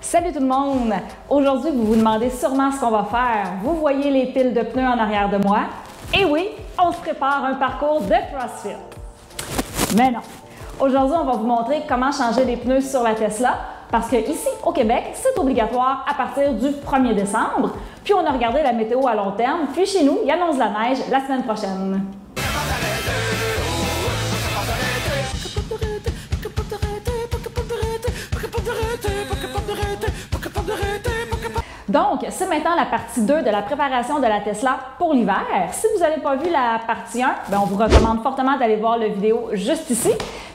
Salut tout le monde! Aujourd'hui, vous vous demandez sûrement ce qu'on va faire. Vous voyez les piles de pneus en arrière de moi? Et oui, on se prépare un parcours de CrossFit. Mais non! Aujourd'hui, on va vous montrer comment changer les pneus sur la Tesla parce que ici, au Québec, c'est obligatoire à partir du 1er décembre. Puis on a regardé la météo à long terme, puis chez nous, il annonce la neige la semaine prochaine. Donc, c'est maintenant la partie 2 de la préparation de la Tesla pour l'hiver. Si vous n'avez pas vu la partie 1, on vous recommande fortement d'aller voir la vidéo juste ici.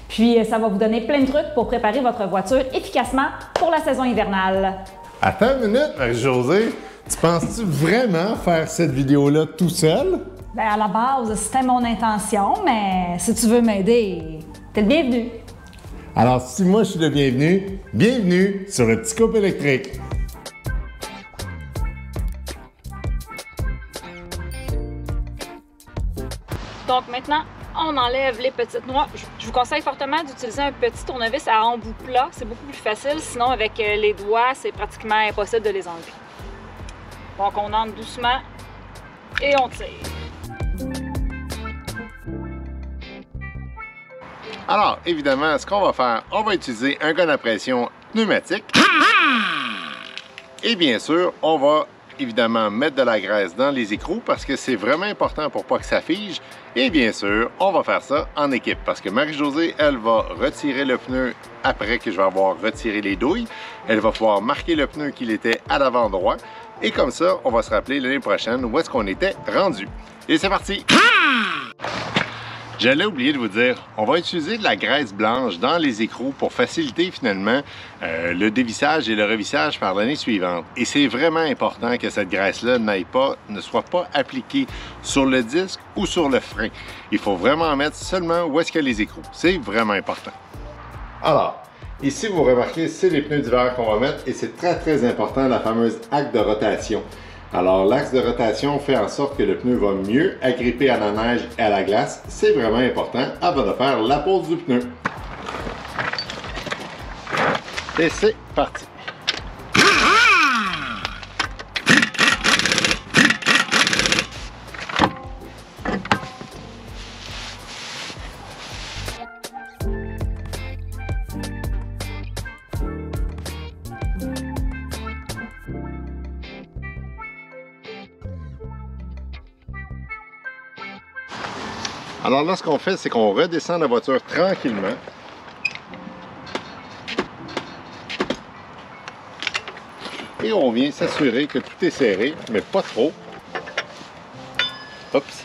Puis, ça va vous donner plein de trucs pour préparer votre voiture efficacement pour la saison hivernale. Attends une minute, Marie-Josée. Tu penses-tu vraiment faire cette vidéo-là tout seul? Bien, à la base, c'était mon intention, mais si tu veux m'aider, t'es le bienvenu. Alors, si moi je suis le bienvenu, bienvenue sur le petit couple électrique. Donc maintenant, on enlève les petites noix. Je vous conseille fortement d'utiliser un petit tournevis à embout plat. C'est beaucoup plus facile, sinon avec les doigts, c'est pratiquement impossible de les enlever. Donc on entre doucement et on tire. Alors, évidemment, ce qu'on va faire, on va utiliser un gun à pression pneumatique. Et bien sûr, on va évidemment mettre de la graisse dans les écrous parce que c'est vraiment important pour pas que ça fige. Et bien sûr, on va faire ça en équipe parce que Marie-Josée, elle va retirer le pneu après que je vais avoir retiré les douilles. Elle va pouvoir marquer le pneu qu'il était à l'avant droit. Et comme ça, on va se rappeler l'année prochaine où est-ce qu'on était rendu. Et c'est parti! J'allais oublier de vous dire, on va utiliser de la graisse blanche dans les écrous pour faciliter finalement le dévissage et le revissage par l'année suivante. Et c'est vraiment important que cette graisse-là ne soit pas appliquée sur le disque ou sur le frein. Il faut vraiment en mettre seulement où est-ce qu'il y a les écrous. C'est vraiment important. Alors, ici vous remarquez, c'est les pneus d'hiver qu'on va mettre et c'est très important la fameuse axe de rotation. Alors, l'axe de rotation fait en sorte que le pneu va mieux agripper à la neige et à la glace. C'est vraiment important avant de faire la pose du pneu. Et c'est parti! Alors là, ce qu'on fait, c'est qu'on redescend la voiture tranquillement. Et on vient s'assurer que tout est serré, mais pas trop. Oups.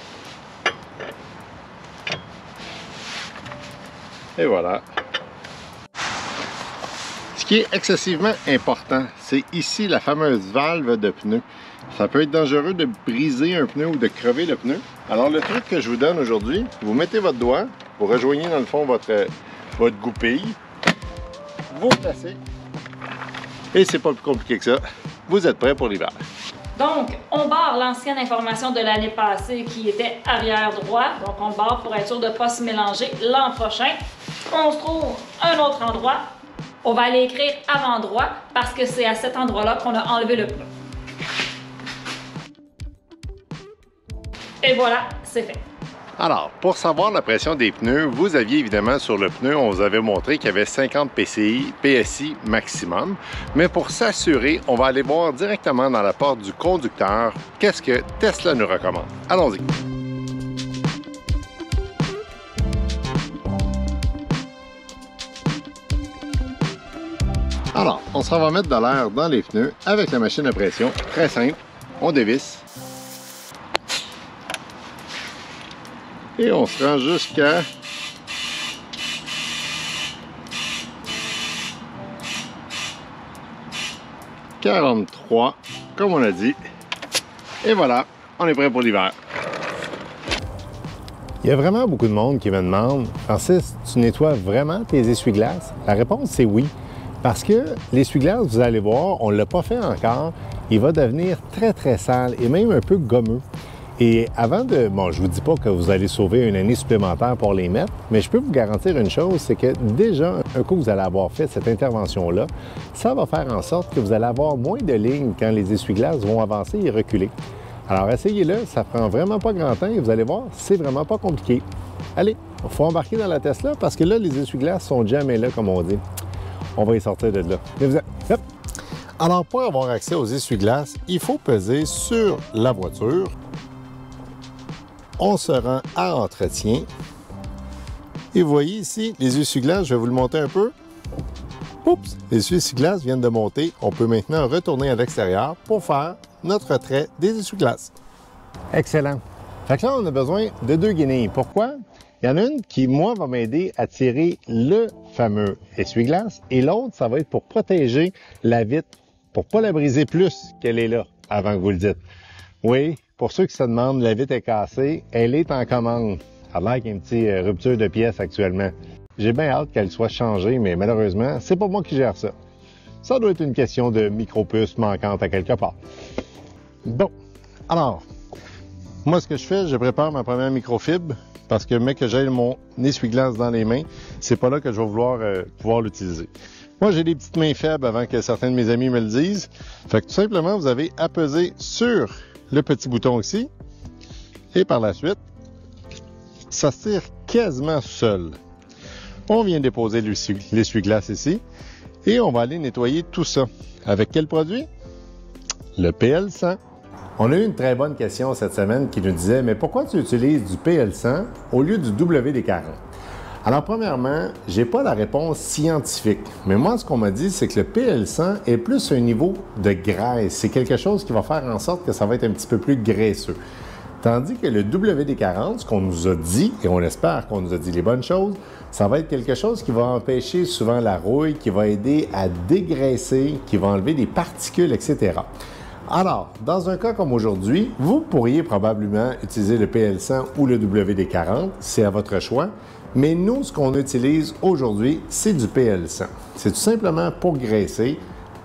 Et voilà. Ce qui est excessivement important, c'est ici la fameuse valve de pneu. Ça peut être dangereux de briser un pneu ou de crever le pneu. Alors le truc que je vous donne aujourd'hui, vous mettez votre doigt, vous rejoignez dans le fond votre goupille, vous placez, et c'est pas plus compliqué que ça. Vous êtes prêts pour l'hiver. Donc, on barre l'ancienne information de l'année passée qui était arrière droit. Donc, on le barre pour être sûr de ne pas se mélanger l'an prochain. On se trouve un autre endroit. On va aller écrire avant droit parce que c'est à cet endroit-là qu'on a enlevé le pneu. Et voilà, c'est fait. Alors, pour savoir la pression des pneus, vous aviez évidemment sur le pneu, on vous avait montré qu'il y avait 50 PSI maximum. Mais pour s'assurer, on va aller voir directement dans la porte du conducteur qu'est-ce que Tesla nous recommande. Allons-y. Alors, on s'en va mettre de l'air dans les pneus avec la machine à pression. Très simple, on dévisse. Et on se rend jusqu'à 43, comme on a dit. Et voilà, on est prêt pour l'hiver. Il y a vraiment beaucoup de monde qui me demande, Francis, tu nettoies vraiment tes essuie-glaces? La réponse, c'est oui. Parce que l'essuie-glace, vous allez voir, on ne l'a pas fait encore, il va devenir très sale et même un peu gommeux. Et avant de... Bon, je vous dis pas que vous allez sauver une année supplémentaire pour les mettre, mais je peux vous garantir une chose, c'est que déjà, un coup que vous allez avoir fait cette intervention-là, ça va faire en sorte que vous allez avoir moins de lignes quand les essuie-glaces vont avancer et reculer. Alors, essayez-le, ça prend vraiment pas grand temps et vous allez voir, c'est vraiment pas compliqué. Allez, il faut embarquer dans la Tesla parce que là, les essuie-glaces sont jamais là, comme on dit. On va y sortir de là. Hop. Alors, pour avoir accès aux essuie-glaces, il faut peser sur la voiture. On se rend à entretien. Et vous voyez ici, les essuie-glaces, je vais vous le monter un peu. Oups, les essuie-glaces viennent de monter. On peut maintenant retourner à l'extérieur pour faire notre retrait des essuie-glaces. Excellent. Fait que là, on a besoin de 2 guenilles. Pourquoi? Il y en a une qui, moi, va m'aider à tirer le fameux essuie-glace et l'autre, ça va être pour protéger la vitre, pour pas la briser plus qu'elle est là, avant que vous le dites. Oui, pour ceux qui se demandent, la vitre est cassée, elle est en commande. Elle a l'air qu'il y a une petite rupture de pièces actuellement. J'ai bien hâte qu'elle soit changée, mais malheureusement, c'est pas moi qui gère ça. Ça doit être une question de micro-puce manquante à quelque part. Bon, alors, moi, ce que je fais, je prépare ma première microfibre parce que, mec, que j'ai mon essuie-glace dans les mains, c'est pas là que je vais vouloir pouvoir l'utiliser. Moi, j'ai des petites mains faibles avant que certains de mes amis me le disent. Fait que tout simplement, vous avez à peser sur le petit bouton ici et par la suite, ça se tire quasiment seul. On vient déposer l'essuie-glace ici et on va aller nettoyer tout ça. Avec quel produit? Le PL100. On a eu une très bonne question cette semaine qui nous disait « Mais pourquoi tu utilises du PL100 au lieu du WD-40 » Alors, premièrement, je n'ai pas la réponse scientifique. Mais moi, ce qu'on m'a dit, c'est que le PL100 est plus un niveau de graisse. C'est quelque chose qui va faire en sorte que ça va être un petit peu plus graisseux. Tandis que le WD-40, ce qu'on nous a dit, et on espère qu'on nous a dit les bonnes choses, ça va être quelque chose qui va empêcher souvent la rouille, qui va aider à dégraisser, qui va enlever des particules, etc. Alors, dans un cas comme aujourd'hui, vous pourriez probablement utiliser le PL100 ou le WD-40, c'est à votre choix. Mais nous, ce qu'on utilise aujourd'hui, c'est du PL100. C'est tout simplement pour graisser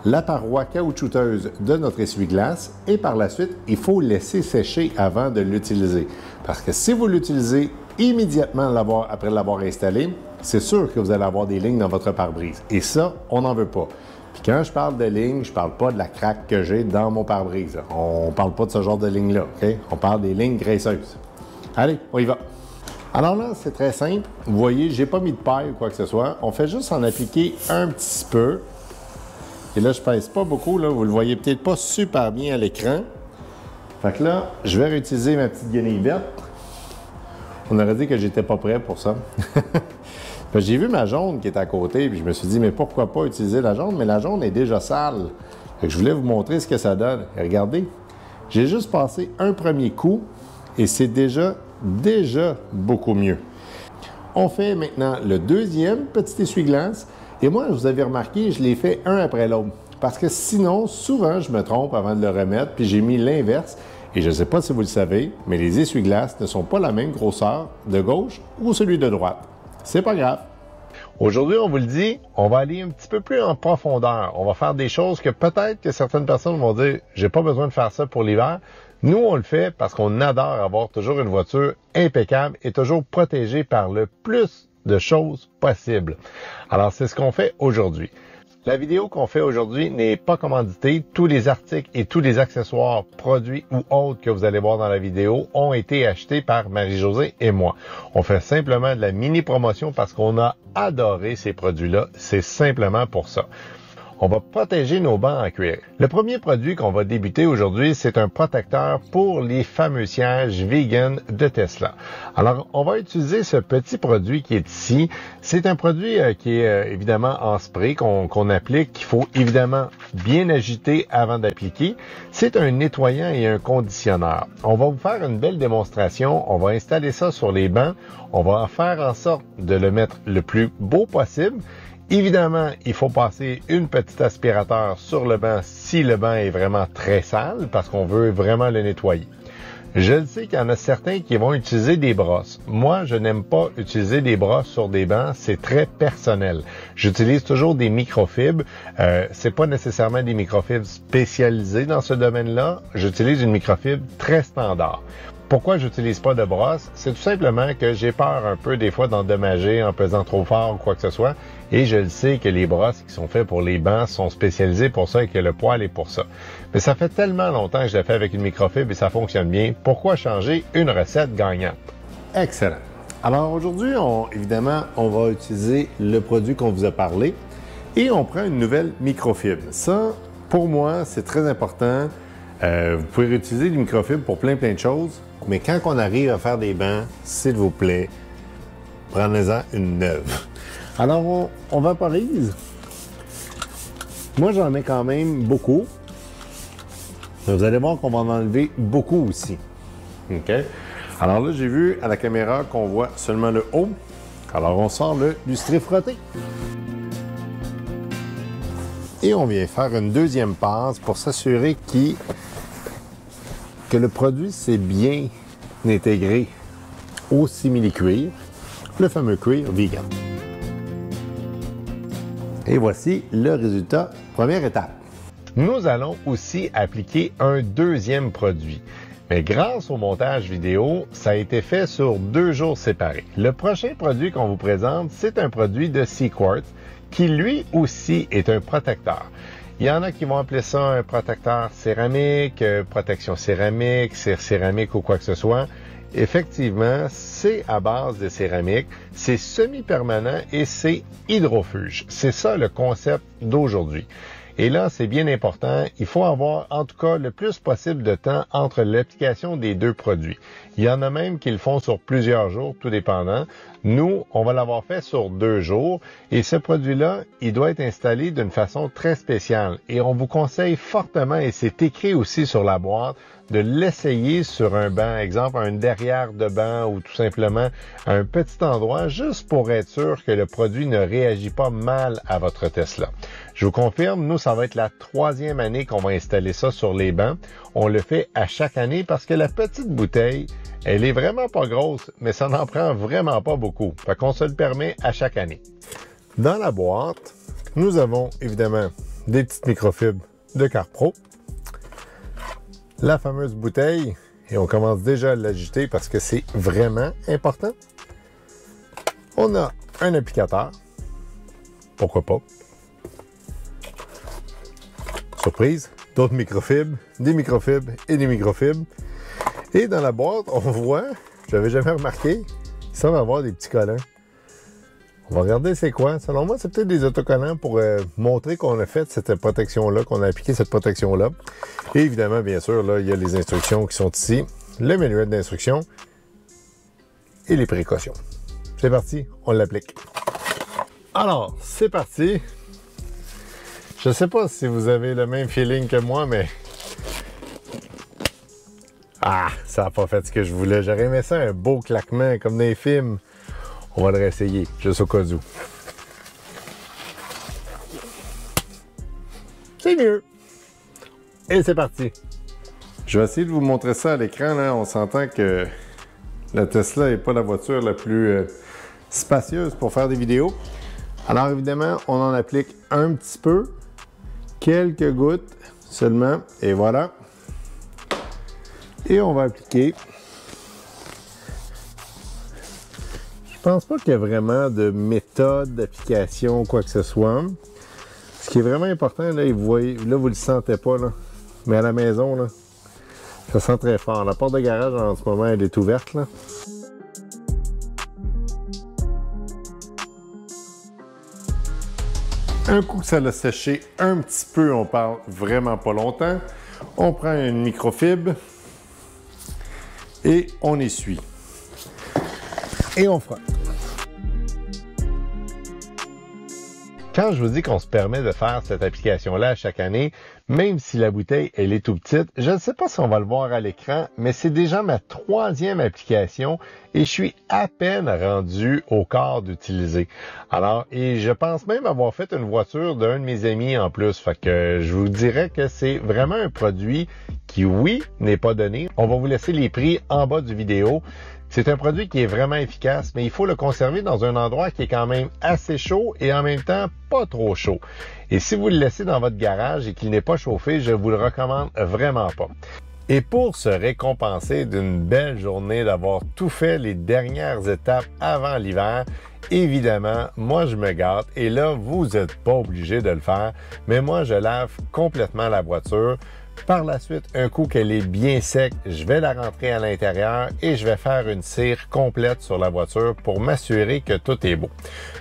la paroi caoutchouteuse de notre essuie-glace et par la suite, il faut laisser sécher avant de l'utiliser. Parce que si vous l'utilisez immédiatement après l'avoir installé, c'est sûr que vous allez avoir des lignes dans votre pare-brise. Et ça, on n'en veut pas. Puis quand je parle de lignes, je ne parle pas de la craque que j'ai dans mon pare-brise. On ne parle pas de ce genre de lignes-là, OK? On parle des lignes graisseuses. Allez, on y va. Alors là, c'est très simple. Vous voyez, je n'ai pas mis de paille ou quoi que ce soit. On fait juste en appliquer un petit peu. Et là, je pèse pas beaucoup, là. Vous le voyez peut-être pas super bien à l'écran. Fait que là, je vais réutiliser ma petite guenille verte. On aurait dit que j'étais pas prêt pour ça. J'ai vu ma jaune qui est à côté, puis je me suis dit, mais pourquoi pas utiliser la jaune? Mais la jaune est déjà sale. Fait que je voulais vous montrer ce que ça donne. Et regardez, j'ai juste passé un premier coup et c'est déjà beaucoup mieux. On fait maintenant le deuxième petit essuie-glace. Et moi, vous avez remarqué, je l'ai fait un après l'autre. Parce que sinon, souvent, je me trompe avant de le remettre, puis j'ai mis l'inverse. Et je ne sais pas si vous le savez, mais les essuie-glaces ne sont pas la même grosseur de gauche ou celui de droite. C'est pas grave. Aujourd'hui, on vous le dit, on va aller un petit peu plus en profondeur. On va faire des choses que peut-être que certaines personnes vont dire « j'ai pas besoin de faire ça pour l'hiver ». Nous, on le fait parce qu'on adore avoir toujours une voiture impeccable et toujours protégée par le plus de choses possibles. Alors, c'est ce qu'on fait aujourd'hui. La vidéo qu'on fait aujourd'hui n'est pas commanditée. Tous les articles et tous les accessoires, produits ou autres que vous allez voir dans la vidéo ont été achetés par Marie-Josée et moi. On fait simplement de la mini-promotion parce qu'on a adoré ces produits-là. C'est simplement pour ça. On va protéger nos bancs en cuir. Le premier produit qu'on va débuter aujourd'hui, c'est un protecteur pour les fameux sièges vegan de Tesla. Alors, on va utiliser ce petit produit qui est ici. C'est un produit qui est évidemment en spray qu'on applique, qu'il faut évidemment bien agiter avant d'appliquer. C'est un nettoyant et un conditionneur. On va vous faire une belle démonstration. On va installer ça sur les bancs. On va faire en sorte de le mettre le plus beau possible. Évidemment, il faut passer une petite aspirateur sur le banc si le banc est vraiment très sale parce qu'on veut vraiment le nettoyer. Je le sais qu'il y en a certains qui vont utiliser des brosses. Moi, je n'aime pas utiliser des brosses sur des bancs, c'est très personnel. J'utilise toujours des microfibres. C'est pas nécessairement des microfibres spécialisées dans ce domaine-là. J'utilise une microfibre très standard. Pourquoi je n'utilise pas de brosse? C'est tout simplement que j'ai peur un peu des fois d'endommager en pesant trop fort ou quoi que ce soit. Et je le sais que les brosses qui sont faites pour les bancs sont spécialisées pour ça et que le poil est pour ça. Mais ça fait tellement longtemps que je l'ai fait avec une microfibre et ça fonctionne bien. Pourquoi changer une recette gagnante? Excellent. Alors aujourd'hui, évidemment, on va utiliser le produit qu'on vous a parlé et on prend une nouvelle microfibre. Ça, pour moi, c'est très important. Vous pouvez réutiliser les microfibres pour plein de choses, mais quand on arrive à faire des bancs, s'il vous plaît, prenez-en une neuve. Alors, on vaporise. Moi, j'en mets quand même beaucoup. Vous allez voir qu'on va en enlever beaucoup aussi. OK? Alors là, j'ai vu à la caméra qu'on voit seulement le haut. Alors, on sort le lustrer frotté. Et on vient faire une deuxième passe pour s'assurer que le produit s'est bien intégré au simili-cuir, le fameux cuir vegan. Et voici le résultat, première étape. Nous allons aussi appliquer un deuxième produit. Mais grâce au montage vidéo, ça a été fait sur 2 jours séparés. Le prochain produit qu'on vous présente, c'est un produit de Seaquartz qui lui aussi est un protecteur. Il y en a qui vont appeler ça un protecteur céramique, protection céramique, cire céramique ou quoi que ce soit. Effectivement, c'est à base de céramique, c'est semi-permanent et c'est hydrofuge. C'est ça le concept d'aujourd'hui. Et là, c'est bien important, il faut avoir en tout cas le plus possible de temps entre l'application des 2 produits. Il y en a même qui le font sur plusieurs jours, tout dépendant. Nous, on va l'avoir fait sur 2 jours et ce produit-là, il doit être installé d'une façon très spéciale. Et on vous conseille fortement, et c'est écrit aussi sur la boîte, de l'essayer sur un banc, exemple un derrière de banc ou tout simplement un petit endroit, juste pour être sûr que le produit ne réagit pas mal à votre Tesla. Je vous confirme, nous, ça va être la 3e année qu'on va installer ça sur les bancs. On le fait à chaque année parce que la petite bouteille, elle est vraiment pas grosse, mais ça n'en prend vraiment pas beaucoup. Fait qu'on se le permet à chaque année. Dans la boîte, nous avons évidemment des petites microfibres de CarPro, la fameuse bouteille, et on commence déjà à l'agiter parce que c'est vraiment important. On a un applicateur, pourquoi pas. Surprise, d'autres microfibres, des microfibres et des microfibres. Et dans la boîte, on voit, j'avais jamais remarqué, il semble avoir des petits collants. On va regarder c'est quoi. Selon moi, c'est peut-être des autocollants pour montrer qu'on a fait cette protection-là, qu'on a appliqué cette protection-là. Et évidemment, bien sûr, là, il y a les instructions qui sont ici, le manuel d'instructions et les précautions. C'est parti, on l'applique. Alors, c'est parti. Je ne sais pas si vous avez le même feeling que moi, mais... Ah, ça n'a pas fait ce que je voulais. J'aurais aimé ça, un beau claquement, comme dans les films. On va le réessayer, juste au cas où. C'est mieux. Et c'est parti. Je vais essayer de vous montrer ça à l'écran. Là. On s'entend que la Tesla n'est pas la voiture la plus spacieuse pour faire des vidéos. Alors évidemment, on en applique un petit peu. Quelques gouttes seulement. Et voilà. Et on va appliquer. Je pense pas qu'il y a vraiment de méthode d'application ou quoi que ce soit. Ce qui est vraiment important, là, vous voyez, là vous le sentez pas, là. Mais à la maison, là, ça sent très fort. La porte de garage en ce moment, elle est ouverte, là. Un coup que ça l'a séché un petit peu, on parle vraiment pas longtemps, on prend une microfibre et on essuie. Et on frotte. Quand je vous dis qu'on se permet de faire cette application-là à chaque année, même si la bouteille, elle est tout petite, je ne sais pas si on va le voir à l'écran, mais c'est déjà ma 3e application et je suis à peine rendu au quart d'utiliser. Alors, et je pense même avoir fait une voiture d'un de mes amis en plus. Fait que je vous dirais que c'est vraiment un produit qui, oui, n'est pas donné. On va vous laisser les prix en bas du vidéo. C'est un produit qui est vraiment efficace, mais il faut le conserver dans un endroit qui est quand même assez chaud et en même temps pas trop chaud. Et si vous le laissez dans votre garage et qu'il n'est pas chauffé, je vous le recommande vraiment pas. Et pour se récompenser d'une belle journée, d'avoir tout fait les dernières étapes avant l'hiver, évidemment, moi je me gâte et là, vous n'êtes pas obligé de le faire, mais moi je lave complètement la voiture. Par la suite, un coup qu'elle est bien sec, je vais la rentrer à l'intérieur et je vais faire une cire complète sur la voiture pour m'assurer que tout est beau.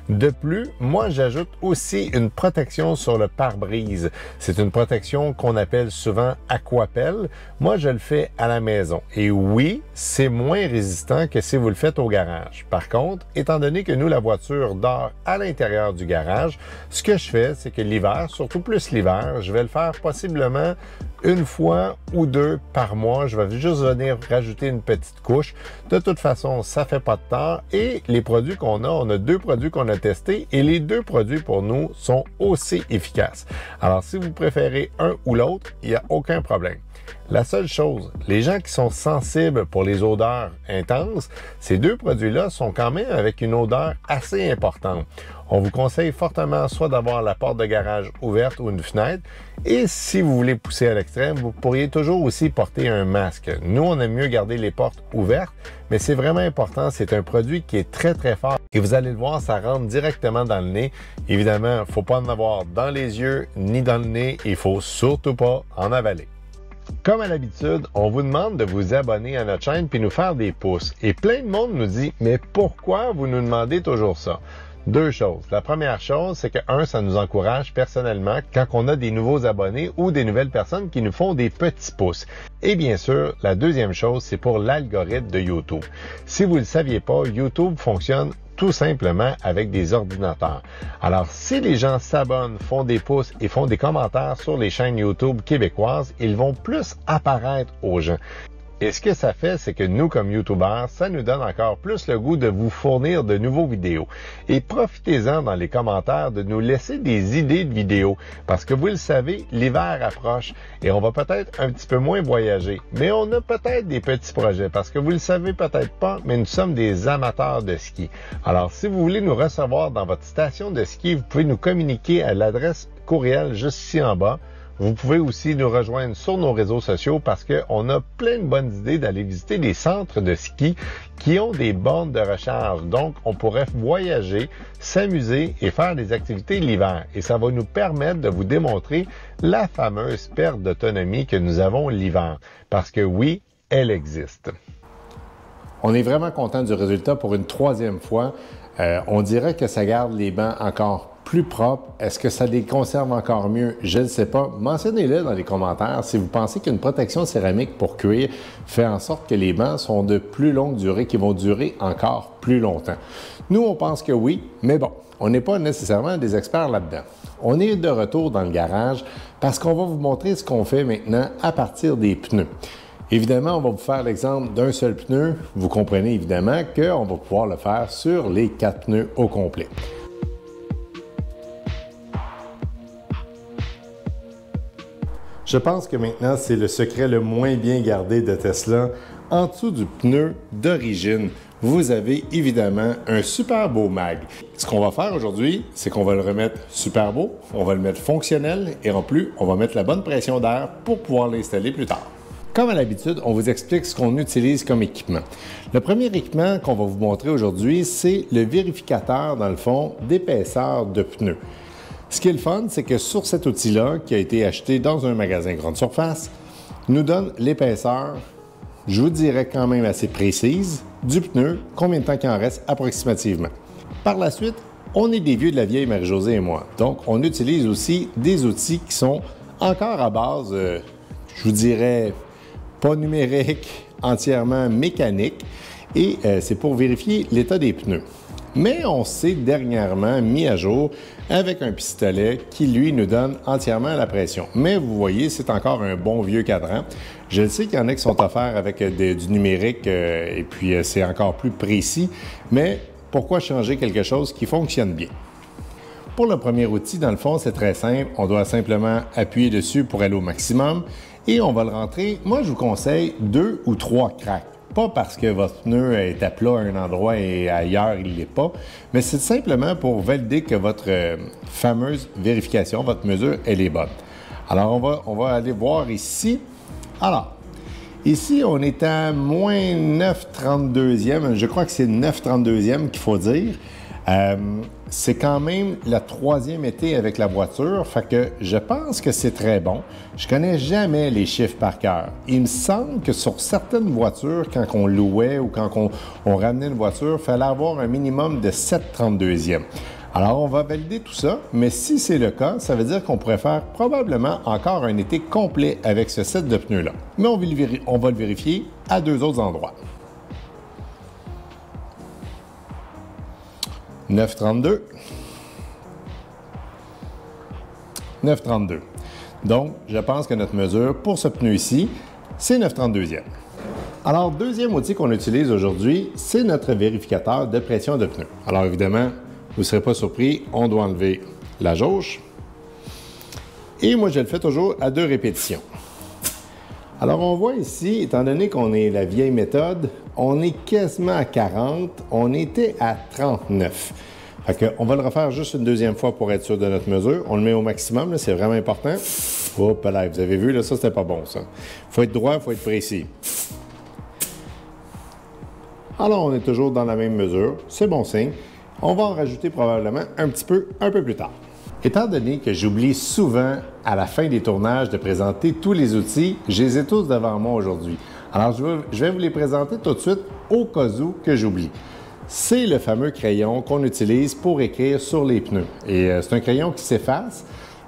De plus, moi, j'ajoute aussi une protection sur le pare-brise. C'est une protection qu'on appelle souvent Aquapel. Moi, je le fais à la maison. Et oui, c'est moins résistant que si vous le faites au garage. Par contre, étant donné que nous, la voiture dort à l'intérieur du garage, ce que je fais, c'est que l'hiver, surtout plus l'hiver, je vais le faire possiblement une fois ou deux par mois. Je vais juste venir rajouter une petite couche. De toute façon, ça fait pas de tort. Et les produits qu'on a, on a 2 produits qu'on a testés et les 2 produits pour nous sont aussi efficaces. Alors, si vous préférez un ou l'autre, il n'y a aucun problème. La seule chose, les gens qui sont sensibles pour les odeurs intenses, ces 2 produits-là sont quand même avec une odeur assez importante. On vous conseille fortement soit d'avoir la porte de garage ouverte ou une fenêtre, et si vous voulez pousser à l'extrême, vous pourriez toujours aussi porter un masque. Nous, on aime mieux garder les portes ouvertes, mais c'est vraiment important, c'est un produit qui est très très fort. Et vous allez le voir, ça rentre directement dans le nez. Évidemment, il ne faut pas en avoir dans les yeux ni dans le nez, il ne faut surtout pas en avaler. Comme à l'habitude, on vous demande de vous abonner à notre chaîne puis nous faire des pouces. Et plein de monde nous dit, mais pourquoi vous nous demandez toujours ça? 2 choses. La première chose, c'est que ça nous encourage personnellement quand on a des nouveaux abonnés ou des nouvelles personnes qui nous font des petits pouces. Et bien sûr, la deuxième chose, c'est pour l'algorithme de YouTube. Si vous ne le saviez pas, YouTube fonctionne tout simplement avec des ordinateurs. Alors, si les gens s'abonnent, font des pouces et font des commentaires sur les chaînes YouTube québécoises, ils vont plus apparaître aux gens. Et ce que ça fait, c'est que nous, comme YouTubeurs, ça nous donne encore plus le goût de vous fournir de nouveaux vidéos. Et profitez-en dans les commentaires de nous laisser des idées de vidéos. Parce que vous le savez, l'hiver approche et on va peut-être un petit peu moins voyager. Mais on a peut-être des petits projets parce que vous le savez peut-être pas, mais nous sommes des amateurs de ski. Alors, si vous voulez nous recevoir dans votre station de ski, vous pouvez nous communiquer à l'adresse courriel juste ici en bas. Vous pouvez aussi nous rejoindre sur nos réseaux sociaux parce qu'on a plein de bonnes idées d'aller visiter des centres de ski qui ont des bornes de recharge. Donc, on pourrait voyager, s'amuser et faire des activités l'hiver. Et ça va nous permettre de vous démontrer la fameuse perte d'autonomie que nous avons l'hiver. Parce que oui, elle existe. On est vraiment content du résultat pour une 3e fois. On dirait que ça garde les bancs encore plus propres. Est-ce que ça les conserve encore mieux? Je ne sais pas. Mentionnez-le dans les commentaires si vous pensez qu'une protection céramique pour cuir fait en sorte que les bancs sont de plus longue durée, qui vont durer encore plus longtemps. Nous, on pense que oui, mais bon, on n'est pas nécessairement des experts là-dedans. On est de retour dans le garage parce qu'on va vous montrer ce qu'on fait maintenant à partir des pneus. Évidemment, on va vous faire l'exemple d'un seul pneu. Vous comprenez évidemment qu'on va pouvoir le faire sur les 4 pneus au complet. Je pense que maintenant, c'est le secret le moins bien gardé de Tesla. En dessous du pneu d'origine, vous avez évidemment un super beau mag. Ce qu'on va faire aujourd'hui, c'est qu'on va le remettre super beau, on va le mettre fonctionnel et en plus, on va mettre la bonne pression d'air pour pouvoir l'installer plus tard. Comme à l'habitude, on vous explique ce qu'on utilise comme équipement. Le premier équipement qu'on va vous montrer aujourd'hui, c'est le vérificateur, dans le fond, d'épaisseur de pneus. Ce qui est le fun, c'est que sur cet outil-là, qui a été acheté dans un magasin grande surface, nous donne l'épaisseur, je vous dirais quand même assez précise, du pneu, combien de temps il en reste approximativement. Par la suite, on est des vieux de la vieille Marie-Josée et moi. Donc, on utilise aussi des outils qui sont encore à base, je vous dirais, pas numérique, entièrement mécanique. Et c'est pour vérifier l'état des pneus. Mais on s'est dernièrement mis à jour avec un pistolet qui, lui, nous donne entièrement la pression. Mais vous voyez, c'est encore un bon vieux cadran. Je sais qu'il y en a qui sont offerts avec du numérique et puis c'est encore plus précis. Mais pourquoi changer quelque chose qui fonctionne bien? Pour le premier outil, dans le fond, c'est très simple. On doit simplement appuyer dessus pour aller au maximum et on va le rentrer. Moi, je vous conseille 2 ou 3 cracks. Pas parce que votre pneu est à plat à un endroit et ailleurs il ne l'est pas, mais c'est simplement pour valider que votre fameuse vérification, votre mesure, elle est bonne. Alors, on va aller voir ici. Alors, Ici, on est à moins 9,32e. Je crois que c'est 9,32e qu'il faut dire. C'est quand même le 3e été avec la voiture, fait que je pense que c'est très bon. Je connais jamais les chiffres par cœur. Il me semble que sur certaines voitures, quand on louait ou quand on ramenait une voiture, il fallait avoir un minimum de 7,32e. Alors, on va valider tout ça, mais si c'est le cas, ça veut dire qu'on pourrait faire probablement encore un été complet avec ce set de pneus-là. Mais on va le vérifier à 2 autres endroits. 9,32. 9,32. Donc, je pense que notre mesure pour ce pneu ici, c'est 9,32e. Alors, deuxième outil qu'on utilise aujourd'hui, c'est notre vérificateur de pression de pneu. Alors, évidemment, vous ne serez pas surpris, on doit enlever la jauge. Et moi, je le fais toujours à 2 répétitions. Alors, on voit ici, étant donné qu'on est la vieille méthode, on est quasiment à 40, on était à 39. Fait qu'on va le refaire juste une deuxième fois pour être sûr de notre mesure. On le met au maximum, c'est vraiment important. Hop là, vous avez vu, là, ça, c'était pas bon, ça. Il faut être droit, il faut être précis. Alors, on est toujours dans la même mesure, c'est bon signe. On va en rajouter probablement un peu plus tard. Étant donné que j'oublie souvent à la fin des tournages de présenter tous les outils, je les ai tous devant moi aujourd'hui. Alors, je vais vous les présenter tout de suite au cas où que j'oublie. C'est le fameux crayon qu'on utilise pour écrire sur les pneus. Et c'est un crayon qui s'efface.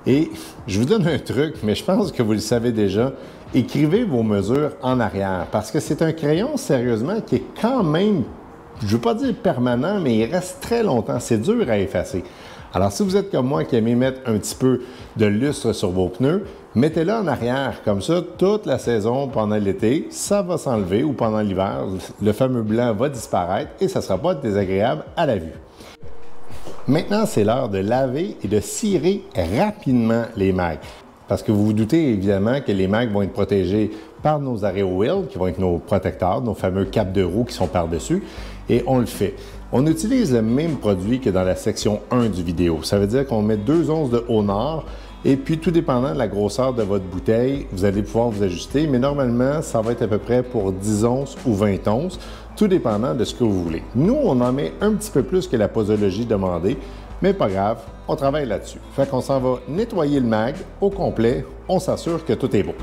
Et je vous donne un truc, mais je pense que vous le savez déjà. Écrivez vos mesures en arrière parce que c'est un crayon, sérieusement, qui est quand même, je ne veux pas dire permanent, mais il reste très longtemps. C'est dur à effacer. Alors, si vous êtes comme moi qui aimez mettre un petit peu de lustre sur vos pneus, mettez-le en arrière. Comme ça, toute la saison pendant l'été, ça va s'enlever ou pendant l'hiver, le fameux blanc va disparaître et ça ne sera pas désagréable à la vue. Maintenant, c'est l'heure de laver et de cirer rapidement les mags. Parce que vous vous doutez évidemment que les mags vont être protégés par nos Areo Wheel, qui vont être nos protecteurs, nos fameux capes de roue qui sont par-dessus, et on le fait. On utilise le même produit que dans la section 1 du vidéo. Ça veut dire qu'on met 2 onces de haut nord, et puis tout dépendant de la grosseur de votre bouteille, vous allez pouvoir vous ajuster, mais normalement, ça va être à peu près pour 10 onces ou 20 onces, tout dépendant de ce que vous voulez. Nous, on en met un petit peu plus que la posologie demandée, mais pas grave, on travaille là-dessus. Fait qu'on s'en va nettoyer le mag au complet, on s'assure que tout est beau.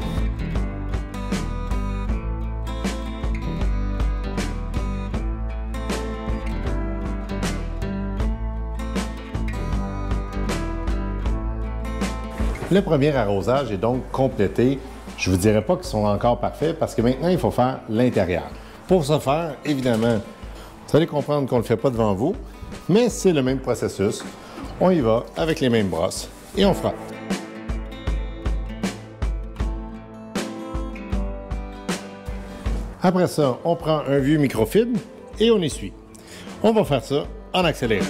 Le premier arrosage est donc complété. Je ne vous dirai pas qu'ils sont encore parfaits parce que maintenant, il faut faire l'intérieur. Pour ce faire, évidemment, vous allez comprendre qu'on ne le fait pas devant vous, mais c'est le même processus. On y va avec les mêmes brosses et on frotte. Après ça, on prend un vieux microfibre et on essuie. On va faire ça en accéléré.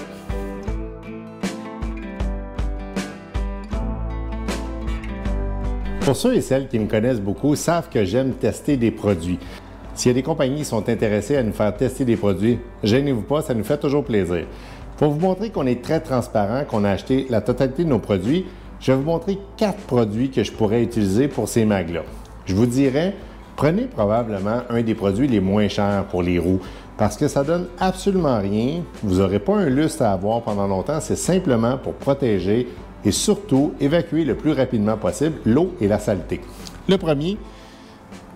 Pour ceux et celles qui me connaissent beaucoup, savent que j'aime tester des produits. S'il y a des compagnies qui sont intéressées à nous faire tester des produits, gênez-vous pas, ça nous fait toujours plaisir. Pour vous montrer qu'on est très transparent, qu'on a acheté la totalité de nos produits, je vais vous montrer 4 produits que je pourrais utiliser pour ces mags-là. Je vous dirais, prenez probablement un des produits les moins chers pour les roues parce que ça donne absolument rien. Vous n'aurez pas un lustre à avoir pendant longtemps, c'est simplement pour protéger et surtout évacuer le plus rapidement possible l'eau et la saleté. Le premier,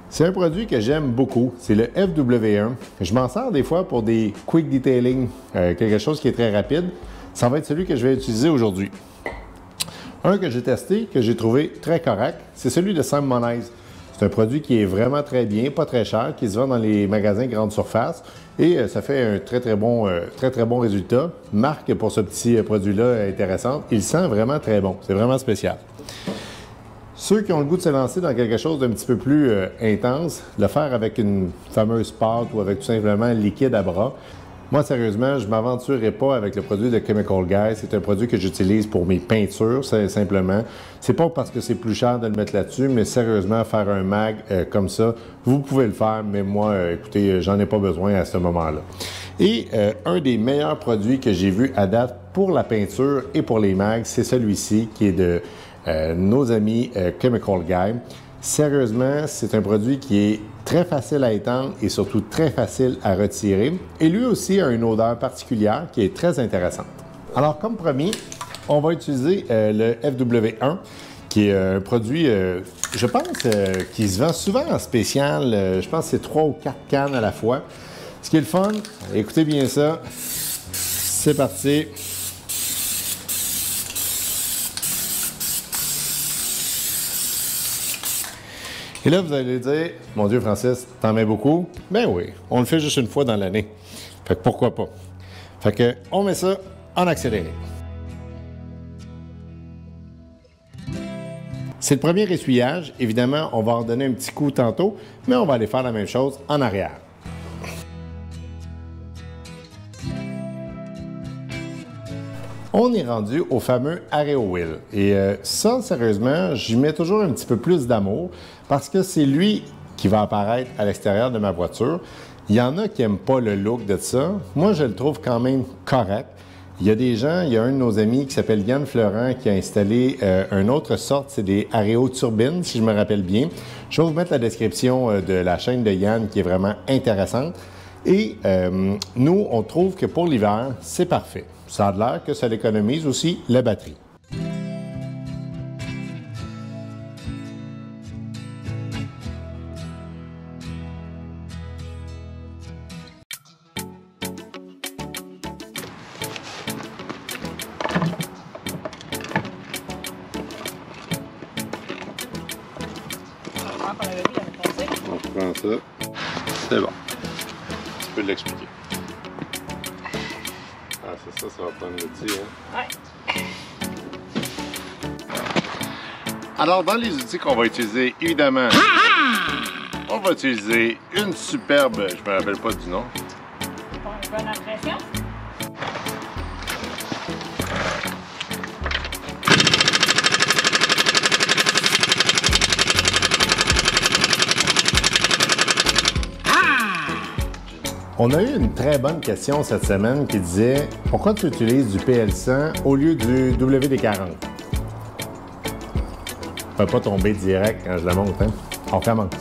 c'est un produit que j'aime beaucoup, c'est le FW1. Je m'en sers des fois pour des quick detailing, quelque chose qui est très rapide. Ça va être celui que je vais utiliser aujourd'hui. Un que j'ai testé, que j'ai trouvé très correct, c'est celui de Simonize. C'est un produit qui est vraiment très bien, pas très cher, qui se vend dans les magasins grande surface et ça fait un très bon résultat. Marque pour ce petit produit-là intéressante. Il sent vraiment très bon. C'est vraiment spécial. Ceux qui ont le goût de se lancer dans quelque chose d'un petit peu plus intense, le faire avec une fameuse pâte ou avec tout simplement un liquide à bras. Moi, sérieusement, je ne m'aventurerai pas avec le produit de Chemical Guy. C'est un produit que j'utilise pour mes peintures, simplement. C'est pas parce que c'est plus cher de le mettre là-dessus, mais sérieusement, faire un mag comme ça, vous pouvez le faire, mais moi, écoutez, j'en ai pas besoin à ce moment-là. Et un des meilleurs produits que j'ai vu à date pour la peinture et pour les mags, c'est celui-ci qui est de nos amis Chemical Guy. Sérieusement, c'est un produit qui est très facile à étendre et surtout très facile à retirer. Et lui aussi a une odeur particulière qui est très intéressante. Alors, comme promis, on va utiliser le FW1, qui est un produit, je pense, qui se vend souvent en spécial. Je pense que c'est 3 ou 4 cannes à la fois. Ce qui est le fun, écoutez bien ça. C'est parti. Et là, vous allez dire, mon Dieu, Francis, t'en mets beaucoup? Ben oui, on le fait juste une fois dans l'année. Fait que pourquoi pas? Fait que, on met ça en accéléré. C'est le premier essuyage. Évidemment, on va en donner un petit coup tantôt, mais on va aller faire la même chose en arrière. On est rendu au fameux Areo Wheel. Et ça, sérieusement, j'y mets toujours un petit peu plus d'amour parce que c'est lui qui va apparaître à l'extérieur de ma voiture. Il y en a qui n'aiment pas le look de ça. Moi, je le trouve quand même correct. Il y a des gens, il y a un de nos amis qui s'appelle Yann Florent qui a installé une autre sorte, c'est des Areo turbines, si je me rappelle bien. Je vais vous mettre la description de la chaîne de Yann qui est vraiment intéressante. Et nous, on trouve que pour l'hiver, c'est parfait. Ça a l'air que ça économise aussi la batterie. On prend ça. C'est bon. Tu peux l'expliquer. Ah, c'est ça, ça va prendre l'outil, hein? Ouais. Alors, dans les outils qu'on va utiliser, évidemment, on va utiliser une superbe, je me rappelle pas du nom. Pour une bonne impression. On a eu une très bonne question cette semaine qui disait « Pourquoi tu utilises du PL100 au lieu du WD-40? » Ça ne va pas tomber direct quand je la monte, hein? On commence.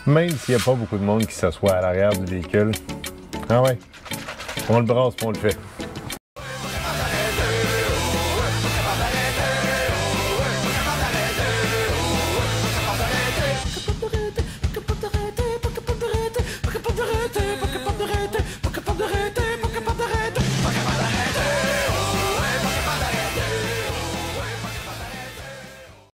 Même s'il n'y a pas beaucoup de monde qui s'assoit à l'arrière du véhicule. Ah ouais, on le brasse, on le fait.